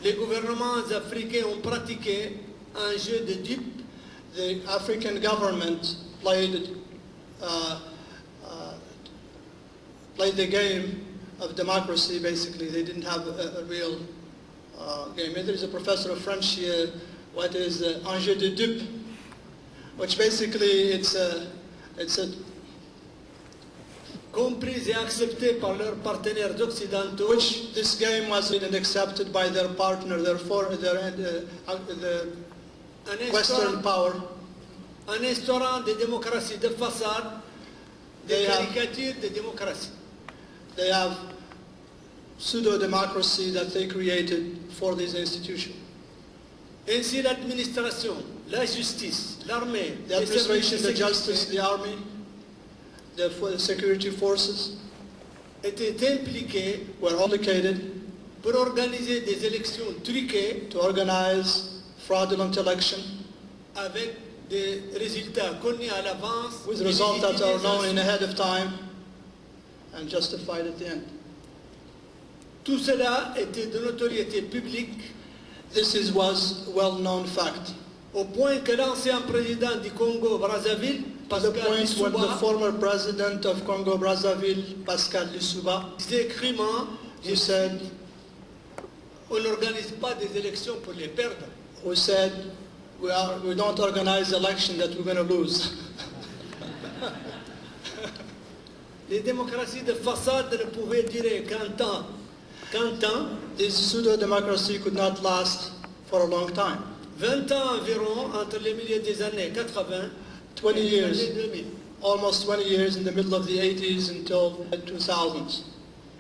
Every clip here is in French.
Les gouvernements africains ont pratiqué un jeu de dupes. The African government played the game of democracy, basically. They didn't have a real game. There is a professor of French here, what is un jeu de dupes, which basically it's a compris et accepté par leurs partenaires occidentaux, which this game wasn't accepted by their partner, the Western power. En instaurant des démocraties de façade, des caricatures de démocratie. They have pseudo-democracy that they created for these institutions. Ainsi l'administration, la justice, l'armée, the administration, the justice, the army, the security forces étaient impliqués, were implicated pour organiser des élections truquées, to organize fraudulent elections avec des résultats connus à l'avance, with results that are known ahead of time and justified at the end. Tout cela était de notoriété publique. This was well-known fact. Au point que l'ancien président du Congo-Brazzaville, the point when the former president of Congo-Brazzaville, Pascal Lissouba, disait crûment, he said, on n'organise pas des élections pour les perdre. Who said, we don't organize elections that we're going to lose. Les démocraties de façade ne pouvaient durer qu'un temps. This pseudo-democracy could not last for a long time. 20 ans environ, entre les milieux des années 80 20 et les years, années 2000. almost 20 years in the middle of the 80s until the 2000s.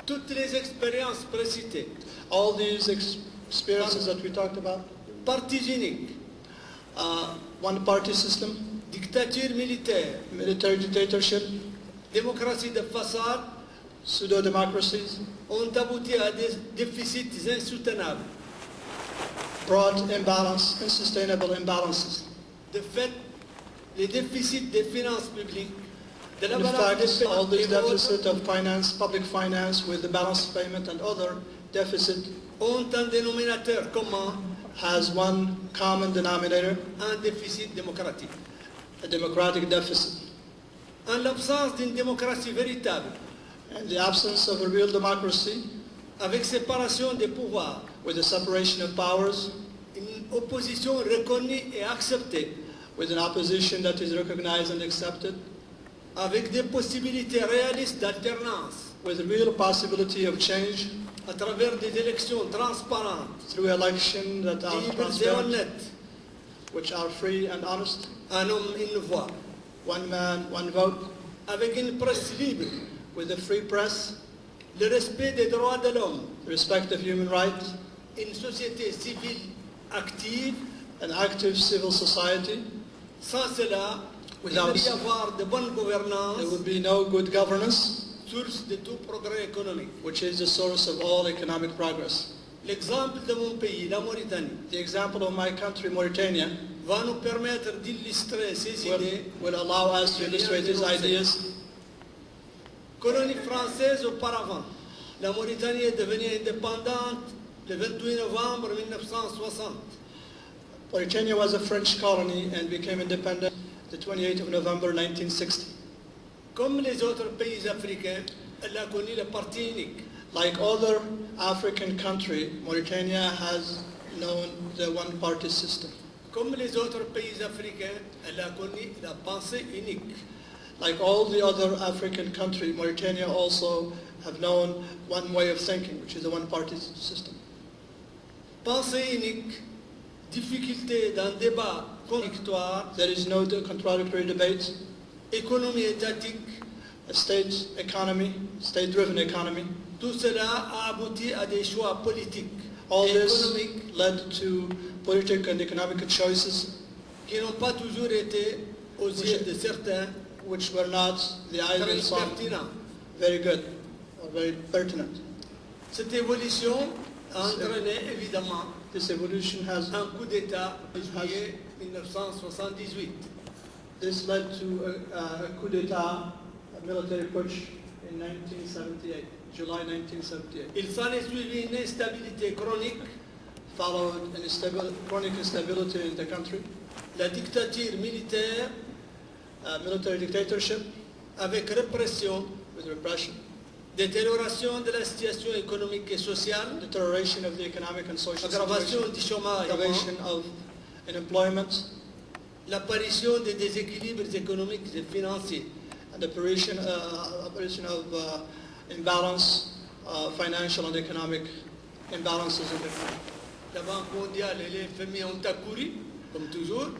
Toutes les expériences précitées, all these experiences that we talked about, partis uniques, one-party system, dictature militaire, military dictatorship, démocratie de façade, pseudo-democracies, ont abouti à des déficits insoutenables. Brought imbalance, unsustainable imbalances. De fait, les déficits des finances publiques, de la In balance fact, des paiements all this et autres, deficit of finance, public finance with the balance payment and other deficit ont un dénominateur commun, has one common denominator, un déficit démocratique. a democratic deficit. En l'absence d'une démocratie véritable, In the absence of a real democracy, avec séparation des pouvoirs, with the separation of powers, une opposition reconnue et acceptée, with an opposition that is recognized and accepted, avec des possibilités réalistes d'alternance, with a real possibility of change, à travers des élections transparentes, through elections that are libres et transparent, honnêtes, which are free and honest, un homme, une voix, one man, one vote, avec une presse libre, with a free press, le respect des droits de l'homme, respect of human rights, une société civile active. an active civil society. Sans cela, il Without devrait y avoir de bonne gouvernance, There would be no good governance, source de tout progrès économique. which is the source of all economic progress. L'exemple de mon pays, la Mauritanie, The example of my country, Mauritania, va nous permettre d'illustrer ces idées. will allow us to illustrate these ideas. Colonie française auparavant, la Mauritanie est devenue indépendante le 28 novembre 1960. Mauritania was a French colony and became independent the 28th of November 1960. Comme les autres pays africains, elle a connu le parti unique. Like other African countries, Mauritania has known the one-party system. Comme les autres pays africains, elle a connu la pensée unique. Like all the other African countries, Mauritania also have known one way of thinking, which is the one-party system. Pensée unique, difficulté d'un débat contradictoire, There is no contradictory debate. économie étatique, A state economy, state-driven economy. tout cela a abouti à des choix politiques All et this économiques led to political and economic choices qui n'ont pas toujours été, aux yeux de certains, which were not the eyes très of some pertinents. very good or very pertinent. Cette évolution a entraîné évidemment This evolution has un coup d'État en juillet 1978. this led to a coup d'etat, a military putsch in 1978, July 1978. Il s'en est suivi une instabilité chronique followed chronic instability in the country, la dictature militaire military dictatorship avec répression, with repression, détérioration de la situation économique et sociale, deterioration of the economic and social aggravation situation, du chômage, aggravation of unemployment, l'apparition des déséquilibres économiques et financiers, and the apparition of imbalance, financial and economic imbalances in the country. La Banque mondiale et les FMI ont accouru, comme toujours,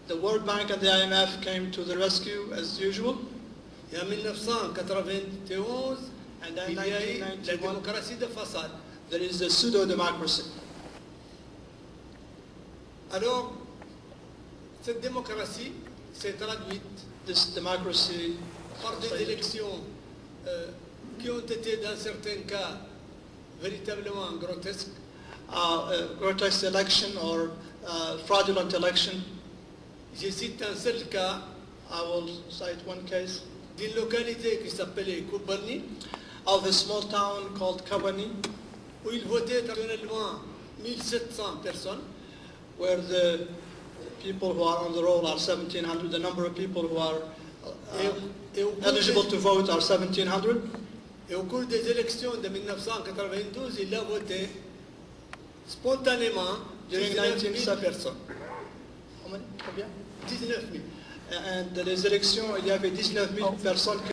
The World Bank and the IMF came to the rescue as usual. et en 1991, And then il y a eu la 1991, démocratie de façade. there is the pseudo-democracy. Alors, cette démocratie s'est traduite This democracy par des élections qui ont été, dans certains cas, véritablement grotesques. Grotesque election or fraudulent election. Je cite un seul cas I will cite one case d'une localité qui s'appelait Kobani, of a small town called Kabani, où ils votaient traditionnellement 1700 personnes, where the people who are on the roll are 1,700. The number of people who are et au cours eligible des- to vote are 1,700. et au cours des élections de 1992, il a voté spontanément During 19 000 1970. personnes. How many? Combien? 19 000. And les élections, il y avait 19 000 personnes